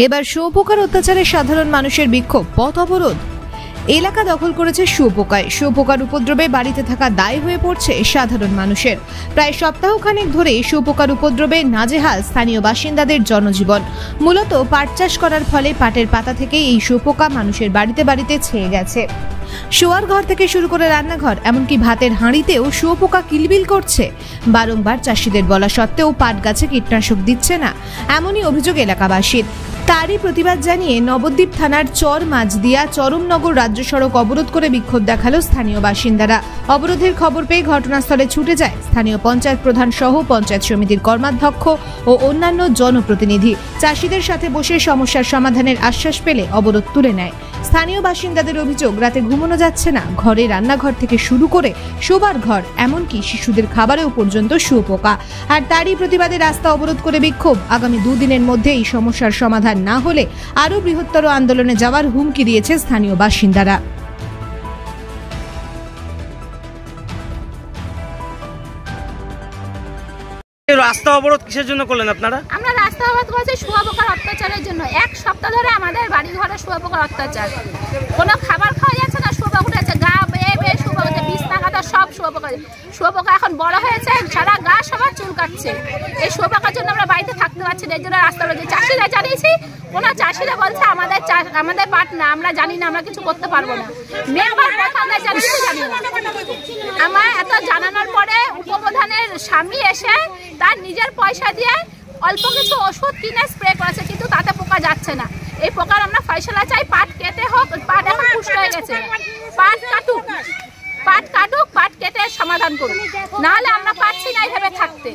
এবার শুঁয়োপোকার অত্যাচারে সাধারণ মানুষের বিক্ষোভ, পথ অবরোধ। এলাকা দখল করেছে শুঁয়োপোকায়। শুঁয়োপোকার উপদ্রবে বাড়িতে থাকা দায় হয়ে পড়ছে সাধারণ মানুষের। প্রায় সপ্তাহখানেক ধরে শুঁয়োপোকার উপদ্রবে নাজেহাল স্থানীয় বাসিন্দাদের জনজীবন। মূলত পাট চাষ করার ফলে পাটের পাতা থেকেই এই শুঁয়োপোকা মানুষের বাড়িতে বাড়িতে ছেয়ে গেছে। শোয়ার ঘর থেকে শুরু করে রান্নাঘর, এমনকি ভাতের হাঁড়িতেও শুঁয়োপোকা কিলবিল করছে। বারংবার চাষিদের বলা সত্ত্বেও পাট গাছে কীটনাশক দিচ্ছে না, এমনই অভিযোগ এলাকাবাসীর। তারই প্রতিবাদ জানিয়ে নবদ্বীপ থানার চর মাঝদিয়া চরমনগর রাজ্য সড়ক অবরোধ করে বিক্ষোভ দেখালো স্থানীয় বাসিন্দারা। অবরোধের খবর পেয়ে ঘটনাস্থলে ছুটে যায় স্থানীয় পঞ্চায়েত প্রধান সহ পঞ্চায়েত সমিতির কর্মাধ্যক্ষ ও অন্যান্য জনপ্রতিনিধি। চাষিদের সাথে বসে সমস্যার সমাধানের আশ্বাস পেলে অবরোধ তুলে নেয়। স্থানীয় বাসিন্দাদের অভিযোগ, রাতে ঘুমানো যাচ্ছে না। ঘরে রান্নাঘর থেকে শুরু করে শোবার ঘর, এমনকি শিশুদের খাবারেও পর্যন্ত শুঁয়োপোকা। আর তারই প্রতিবাদে রাস্তা অবরোধ করে বিক্ষোভ। আগামী দুদিনের মধ্যে এই সমস্যার সমাধান না হলে আরো বৃহত্তর আন্দোলনে যাওয়ার হুমকি দিয়েছে স্থানীয় বাসিন্দারা। রাস্তা অবরোধ কিসের জন্য করলেন আপনারা? আমরা রাস্তা অবরোধ করেছি শুঁয়োপোকার অত্যাচারের জন্য। এক সপ্তাহ ধরে আমাদের বাড়ি ঘরে শুঁয়োপোকার অত্যাচার। কোনো খাবার খাওয়া যাচ্ছে না, শুঁয়োপোকা উঠেছে, গা বেয়ে বেয়ে শুঁয়োপোকা, বিছনা কাটা সব শুঁয়োপোকা। শুঁয়োপোকা এখন বড় হয়েছে, সারা গা সবার চুল কাটছে। এই শুঁয়োপোকার জন্য আমরা বাড়িতে থাকতে পারছি না, এর জন্য রাস্তা অবরোধ। চাষিরা জানিয়েছি, কোনো চাষিরা বলছে আমাদের পাট না, আমরা জানি না, আমরা কিছু করতে পারবো না। মেম্বার প্রধানরা জানিয়েছি, জানি না। আমার এত জানানোর পরে উপপ্রধানের স্বামী এসে তার নিজের পয়সা দিয়ে অল্প কিছু ওষুধ কিনে স্প্রে করেছে, কিন্তু তাতে পোকা যাচ্ছে না। এই পোকার আমরা ফয়সালা চাই, পাট কেটে হোক। পাট এখন পুষ্ট হয়ে গেছে, পাট কাটুক, পাট কেটে সমাধান করুক, নাহলে আমরা পাচ্ছি না এইভাবে থাকতে।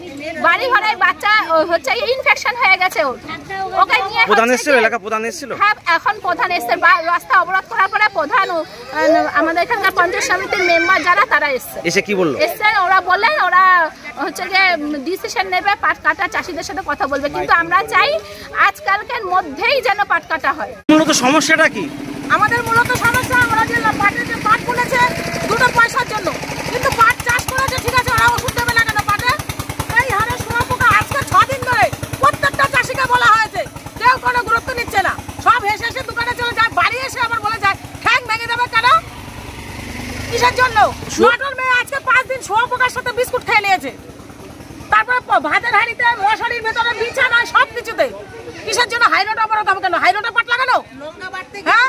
বাড়ি ঘরে বাচ্চা হচ্ছে ইনফেকশন হয়ে গেছে, ওকে নিয়ে প্রধান এসেছিল, এলাকা প্রধান এসেছিল। হ্যাঁ, এখন প্রধান এসছে। রাস্তা অবরোধ করার পরে প্রধান আমাদের এখানকার পঞ্চায়েত সমিতির মেম্বার যারা, তারা এসছে। এসে কি বললো? এসছে, ওরা বললেন ওরা হচ্ছে যে ডিসিশন নেবে, পাট কাটা চাষিদের সাথে কথা বলবে। কিন্তু আমরা চাই আজকালকের মধ্যেই যেন পাট কাটা হয়। মূলত সমস্যাটা কি? আমাদের মূলত সমস্যা, আমরা যে পাটের যে পাট বলেছে দুটো পয়সার জন্য, কিন্তু পাট চাষ করেছে ঠিক আছে, ওরা ওষুধ দেবে না কেন পাটে? এই হারে শুঁয়োপোকা আজকে 6 দিন ধরে প্রত্যেকটা চাষিকে বলা হয়েছে, কেউ কোনো গুরুত্ব নিচ্ছে না। সব হেসে হেসে দোকানে চলে যায়, বাড়ি এসে আবার বলে যায় ঠ্যাং ভেঙে দেবে কেন? কিসের জন্য? নটর মেয়ে আজকে 5 দিন শুঁয়োপোকার সাথে বিস্কুট খেয়ে নিয়েছে। তারপরে ভাতের হাঁড়িতে, মশারির ভেতরে, বিছানায়, সব কিছুতে। কিসের জন্য? হাইরোড অবরোধ হবে কেন? হাইরোডে পাট লাগানো? হ্যাঁ,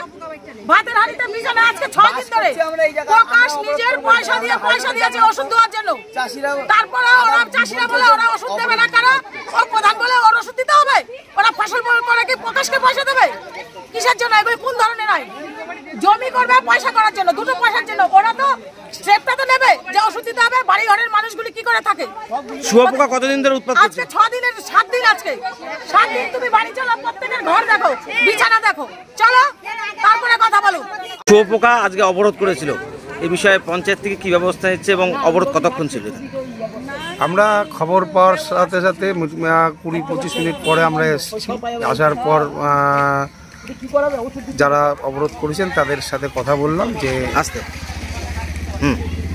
ভাতের হাঁড়িতে, বিছানায় আজকে 6 দিন ধরে প্রকাশ নিজের পয়সা দিয়েছে ওষুধ দেওয়ার জন্য। তারপরে ওরা চাষিরা বলে ওরা ওষুধ দেবে না কেন? ও প্রধান বলে ওর ওষুধ দিতে হবে। ওরা ফসল করে কি প্রকাশকে পয়সা দেবে? কিসের জন্য? এগুলো কোন ধরনের আইন? জমি করবে পয়সা করার জন্য, দুটো পয়সার জন্য। ওরা তো স্টেপটা তো নেবে যে ওষুধ দিতে হবে। বাড়ি ঘরের মানুষগুলি কি করে থাকে? শুঁয়োপোকা কতদিন ধরে উৎপাত করছে? আজকে 6 দিনের 7 দিন। আজকে 7 দিন তুমি বাড়ি চলো, প্রত্যেকের ঘর দেখো, বিছানা দেখো, চলো তারপরে কথা বলো। শুঁয়োপোকা আজকে অবরোধ করেছিল, এই বিষয়ে পঞ্চায়েত থেকে কি ব্যবস্থা নিচ্ছে এবং অবরোধ কতক্ষণ ছিল? আমরা খবর পাওয়ার সাথে সাথে 20-25 মিনিট পরে আমরা এসেছি। আসার পর যারা অবরোধ করেছেন তাদের সাথে কথা বললাম যে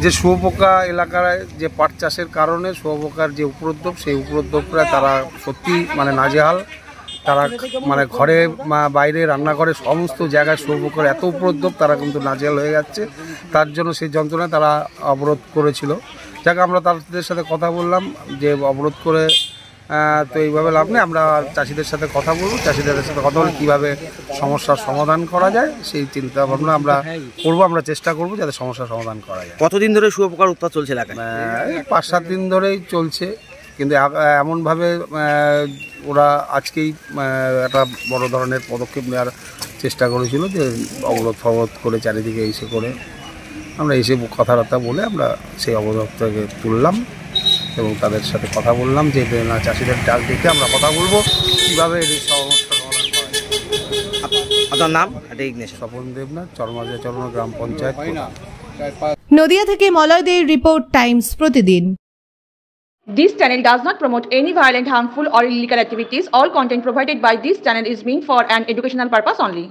যে শুঁয়োপোকা এলাকায় যে পাট চাষের কারণে শুঁয়োপোকার যে উপদ্রব, সেই উপদ্রবটা তারা সত্যি মানে নাজেহাল। তারা মানে ঘরে বাইরে রান্নাঘরে সমস্ত জায়গায় শুঁয়োপোকার এত উপদ্রব, তারা কিন্তু নাজেহাল হয়ে যাচ্ছে। তার জন্য সেই যন্ত্রণায় তারা অবরোধ করেছিল। যাকে আমরা তাদের সাথে কথা বললাম যে অবরোধ করে তো এইভাবে লাভ নেই, আমরা চাষিদের সাথে কথা বলবো, চাষিদের সাথে কথা বলে কীভাবে সমস্যার সমাধান করা যায় সেই চিন্তা ভাবনা আমরা করবো। আমরা চেষ্টা করবো যাতে সমস্যার সমাধান করা যায়। কতদিন ধরে শুঁয়োপোকার উৎপাত চলছে এলাকায়? 5-7 দিন ধরেই চলছে, কিন্তু এমনভাবে ওরা আজকেই একটা বড় ধরনের পদক্ষেপ নেওয়ার চেষ্টা করেছিল যে অবরোধ ফবরোধ করে চারিদিকে এসে করে আমরা এসে কথাবার্তা বলে আমরা সেই অবরোধটাকে তুললাম এবং তাদের সাথে কথা বললাম যে না, চাষিদের ডাক দেখে আমরা কথা বলবো কীভাবে এই সমস্যার সমাধান করা যায়। আপনার নাম? স্বপন দেবনাথ, চরমাঝদিয়া গ্রাম পঞ্চায়েত। নদিয়া থেকে মলয় দের রিপোর্ট, টাইমস প্রতিদিন। This channel does not promote any violent, harmful or illegal activities. All content provided by this channel is meant for an educational purpose only.